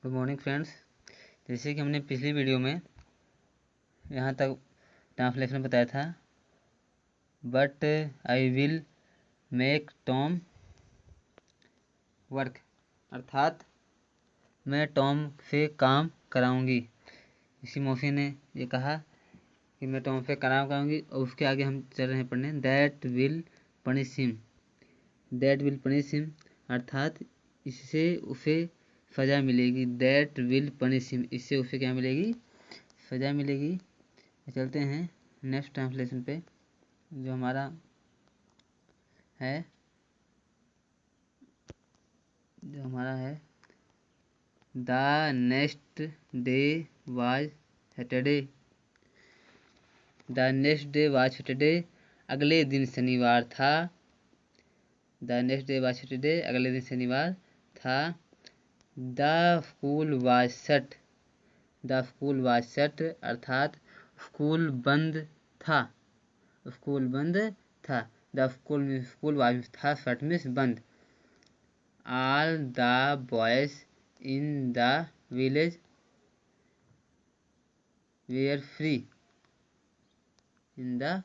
Good morning friends. जैसे कि हमने पिछली वीडियो में यहाँ तक ट्रांसलेशन बताया था, but I will make Tom work, अर्थात मैं टॉम से काम कराऊंगी। इसी मौसी ने ये कहा कि मैं टॉम से काम कराऊंगी, और उसके आगे हम चल रहे हैं पढ़ने that will punish him. That will punish him अर्थात इससे उसे सज़ा मिलेगी। दैट विल पनिश हिम, इससे उसे क्या मिलेगी? सज़ा मिलेगी। चलते हैं नेक्स्ट ट्रांसलेशन पे, जो हमारा है the next day was Saturday. The next day was Saturday, अगले दिन शनिवार था। The next day was Saturday, अगले दिन शनिवार था। The school was shut, the school was shut अर्थात स्कूल बंद था। स्कूल बंद था। द स्कूल वाज था, शट मीन्स बंद। All the boys in the village were free, in the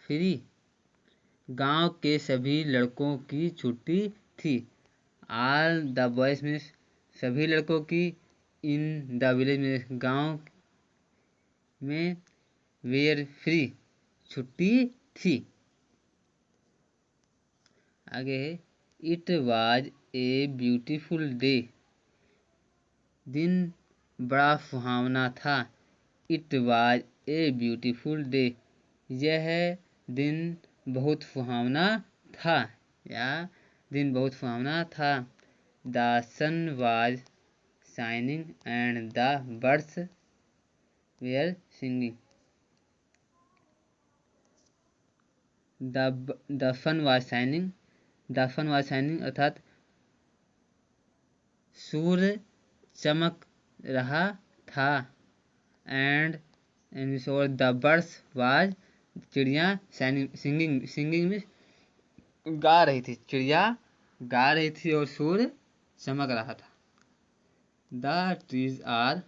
free, गांव के सभी लड़कों की छुट्टी थी। ऑल द बॉयज मीन्स सभी लड़कों की, इन द विलेज में गांव में, वेयर फ्री छुट्टी थी। आगे है it was a beautiful day, दिन बड़ा सुहावना था। It was a beautiful day, यह दिन बहुत सुहावना था, या दिन बहुत सुहावना था। The sun was shining and the birds were singing. The sun was shining, the sun was shining अर्थात सूर्य चमक रहा था। एंड और द बर्ड्स वाज चिड़िया सिंगिंग, सिंगिंग में गा रही थी, चिड़िया गा रही थी और सूर्य चमक रहा था। The trees are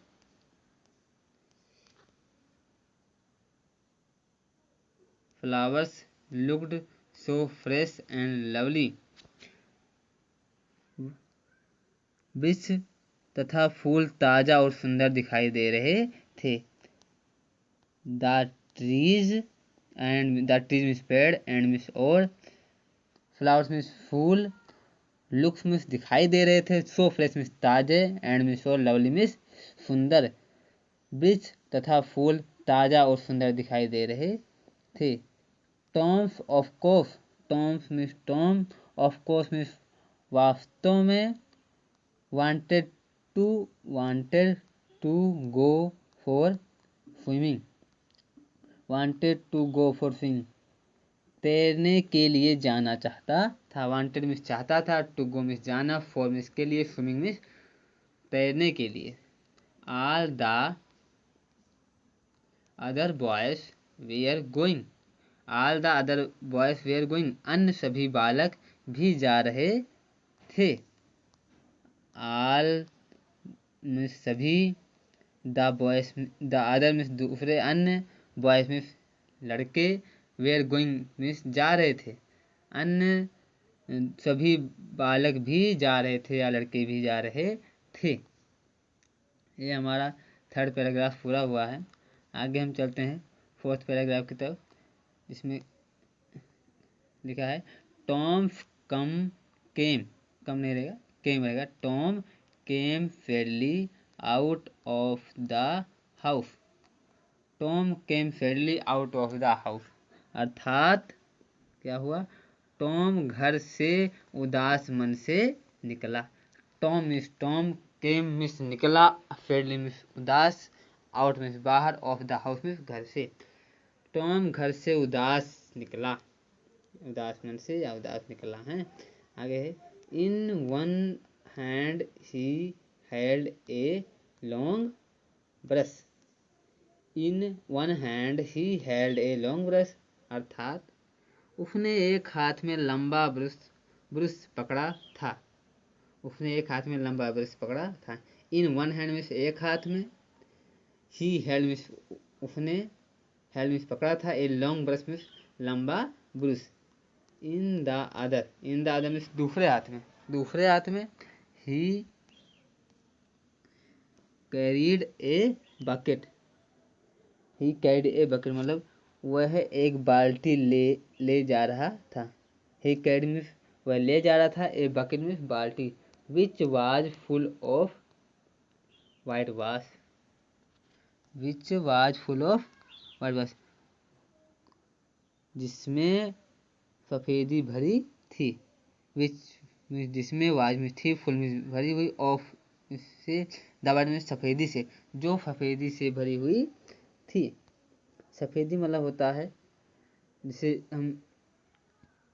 flowers looked so fresh and lovely, वृक्ष तथा फूल ताजा और सुंदर दिखाई दे रहे थे। द ट्रीज मीन्स पेड़, एंड मीन्स और, फ्लावर्स मीन्स फूल, लुक्स मीन्स दिखाई दे रहे थे, सो फ्रेश मीन्स ताजे, एंड मीन्स और, लवली मीन्स सुंदर। वृक्ष तथा फूल ताजा और सुंदर दिखाई दे रहे थे। Tom's of course, Tom's means Tom, of course means वास्तव में, wanted to go for swimming, wanted to go for swimming, तैरने के लिए जाना चाहता था। wanted मीन्स चाहता था, to go मीन्स जाना, for मीन्स के लिए, swimming मीन्स तैरने के लिए। all the other boys were going, all the other boys were going, अन्य सभी बालक भी जा रहे थे। all मीन्स सभी, the boys, the other means दूसरे, अन्य, बॉयज मीन्स लड़के, वेयर गोइंग मीन्स जा रहे थे, अन्य सभी बालक भी जा रहे थे या लड़के भी जा रहे थे। ये हमारा थर्ड पैराग्राफ पूरा हुआ है। आगे हम चलते हैं फोर्थ पैराग्राफ की तरफ, जिसमें लिखा है टॉम कम नहीं रहेगा, केम रहेगा। टॉम केम फेडली out of the house, Tom came फेडली आउट ऑफ द हाउस अर्थात क्या हुआ? टॉम घर से उदास मन से निकला। टॉम मिस टॉम, केम मिस निकला, फेडली मिस उदास, आउट मिस बाहर, ऑफ द हाउस मिस घर से। टॉम घर से उदास निकला, उदास मन से या उदास निकला है। आगे है in one hand he held A long brush, in one hand he held A long brush अर्थात उसने एक हाथ में लंबा ब्रश पकड़ा था। उसने एक हाथ में लंबा ब्रश पकड़ा था। इन वन हैंड मीन्स एक हाथ में, ही हेल्ड मीन्स उसने, हेल्ड मीन्स पकड़ा था, ए लॉन्ग ब्रश मीन्स लंबा brush. In the other, in the other means दूसरे हाथ में, दूसरे हाथ में। He carried a bucket, he carried a bucket मतलब वह एक बाल्टी ले जा रहा था। ही कैरीड मीन्स वह ले जा रहा था, ए बकेट मीन्स बाल्टी, which was full of white wash, which was full of white wash जिसमें सफेदी भरी थी। विच मीन्स जिसमें, वाज में थी, फुल में भरी हुई, ऑफ से दबाड़ में सफेदी से, जो सफेदी से भरी हुई थी। सफेदी मतलब होता है जिसे हम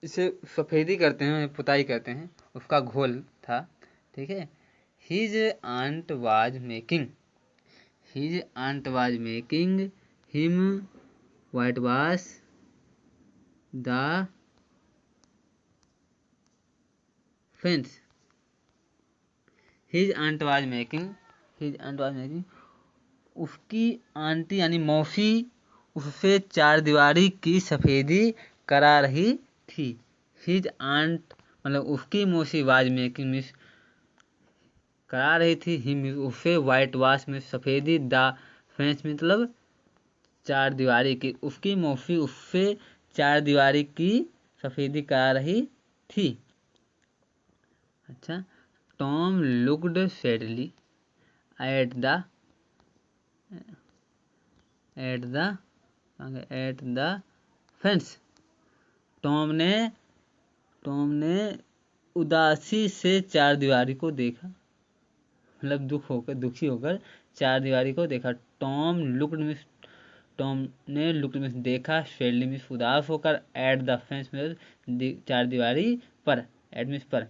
इसे सफेदी करते हैं, पुताई करते हैं, उसका घोल था। ठीक है। His aunt was making, his aunt was making him white wash the fence. His aunt was making, his aunt was making उसकी आंटी यानी मौसी उससे चार दीवारी की सफेदी करा रही थी। हिज आंट मतलब उसकी मौसी वाज मेकिंग मीन्स करा रही थी, ही मीन्स उससे, वाइट वाश में सफेदी, द फेंस मतलब चार दीवारी की, उसकी मौसी उससे चार दीवारी की सफेदी करा रही थी। अच्छा। Tom looked sadly at the at the fence. Tom ने उदासी से चार दीवारी को देखा, मतलब दुखी होकर चार दीवारी को देखा। टॉम लुक्ड मिस, टॉम ने लुक्ड मिस देखा, सैडली मिस उदास होकर, एट द फेंस मिस चार दीवारी पर, एट मिस पर।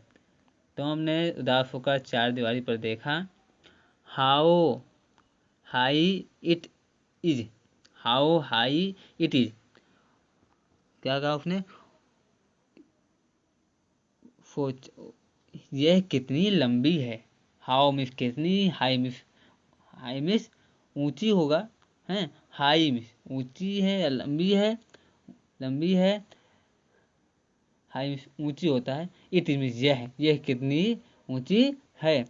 टॉम ने उदास होकर चार दीवारी पर देखा। How high it is, how high it is क्या कहा उसने, सोच यह कितनी लंबी है। हाउ मिस कितनी, हाई मिस ऊंची होगा है, हाई मिस ऊंची है या लंबी है, लंबी है, हाई मिस ऊंची होता है, इट मिस यह कितनी ऊंची है।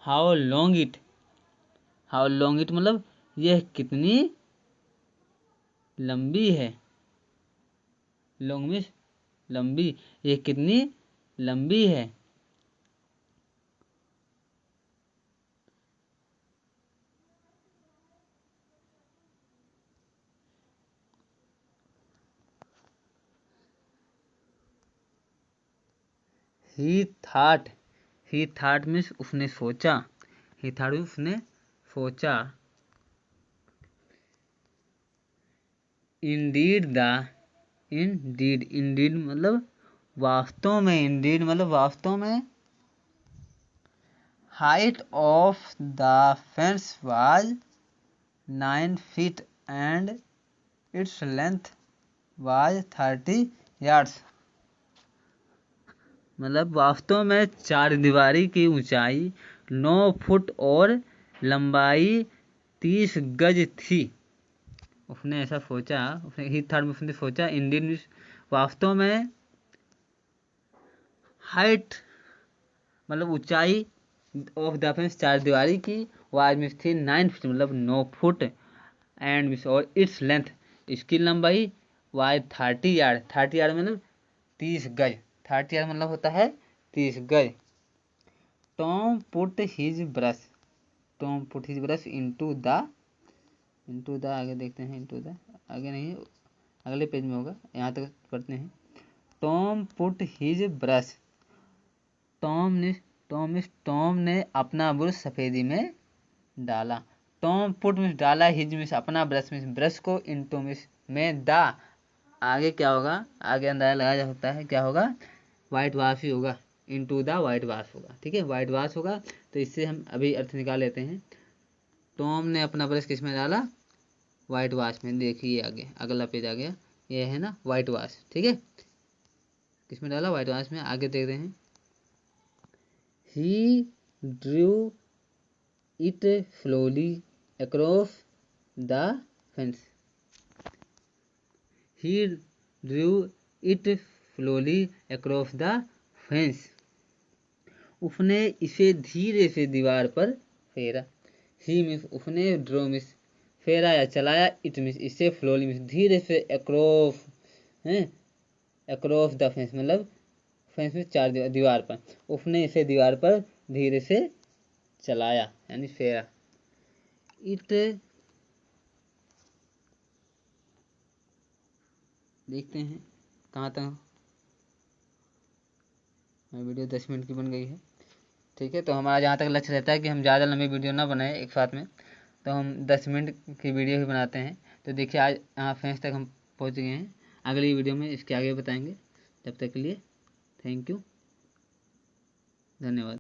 How long it, how long it मतलब यह कितनी लंबी है, लॉन्ग मिस लंबी, यह कितनी लंबी है। ही थाट मीन्स उसने सोचा, ही थाट उसने सोचा। इंडीड मतलब वास्तव में, इंडीड मतलब वास्तव में। Height of the fence was 9 feet and its length was 30 yards। मतलब वास्तव में चार दीवारी की ऊंचाई 9 फुट और लंबाई 30 गज थी। उसने ऐसा सोचा, उसने ही थर्ड में उसने सोचा, इंडियन वास्तव में। हाइट मतलब ऊंचाई ऑफ द फेंस चार दीवारी की, वाज में थी 9 फीट मतलब 9 फुट, एंड मिस और इट्स लेंथ इसकी लंबाई, वाज 30 यार्ड, 30 यार्ड मतलब 30 गज, 30 यार्ड मतलब होता है 30 गज। Tom put his brush, Tom put his brush into the आगे देखते हैं, इनटू द आगे नहीं, अगले पेज में होगा, यहाँ तक पढ़ते हैं। Tom put his brush, Tom ने अपना ब्रश सफेदी में डाला। टॉम पुट मिस डाला, हिज मिस अपना, ब्रश मिस ब्रश को, इनटू मिस में, द आगे क्या होगा, आगे अंदाजा लगाया जा सकता है क्या होगा, वाइट वाश ही होगा, इनटू द वाइट वाश होगा। ठीक है, वाइट वाश होगा। तो इससे हम अभी अर्थ निकाल लेते हैं। टॉम ने अपना ब्रश किस में डाला, वाइट वाश में। देखिए आगे अगला पेज आ गया, ये है ना वाइट वाश। ठीक है, किस में डाला, वाइट वाश में। आगे देखते हैं। He drew it slowly across the fence. He drew it slowly across the fence. उसने इसे धीरे से दीवार पर फेरा। ही मीन्स उसने, ड्रो मीन्स फेरा या चलाया, इट मीन्स इसे, फ्लोली मीन्स धीरे से, अक्रॉस है, अक्रॉस द फेंस मतलब फेंस में चार दीवार पर। उसने इसे दीवार पर धीरे से चलाया यानी फेरा। इट, देखते हैं कहाँ तक वीडियो 10 मिनट की बन गई है। ठीक है, तो हमारा जहाँ तक लक्ष्य रहता है कि हम ज़्यादा लंबी वीडियो ना बनाए एक साथ में, तो हम 10 मिनट की वीडियो ही बनाते हैं। तो देखिए आज यहाँ फेंस तक हम पहुँच गए हैं। अगली वीडियो में इसके आगे बताएंगे। तब तक के लिए थैंक यू, धन्यवाद।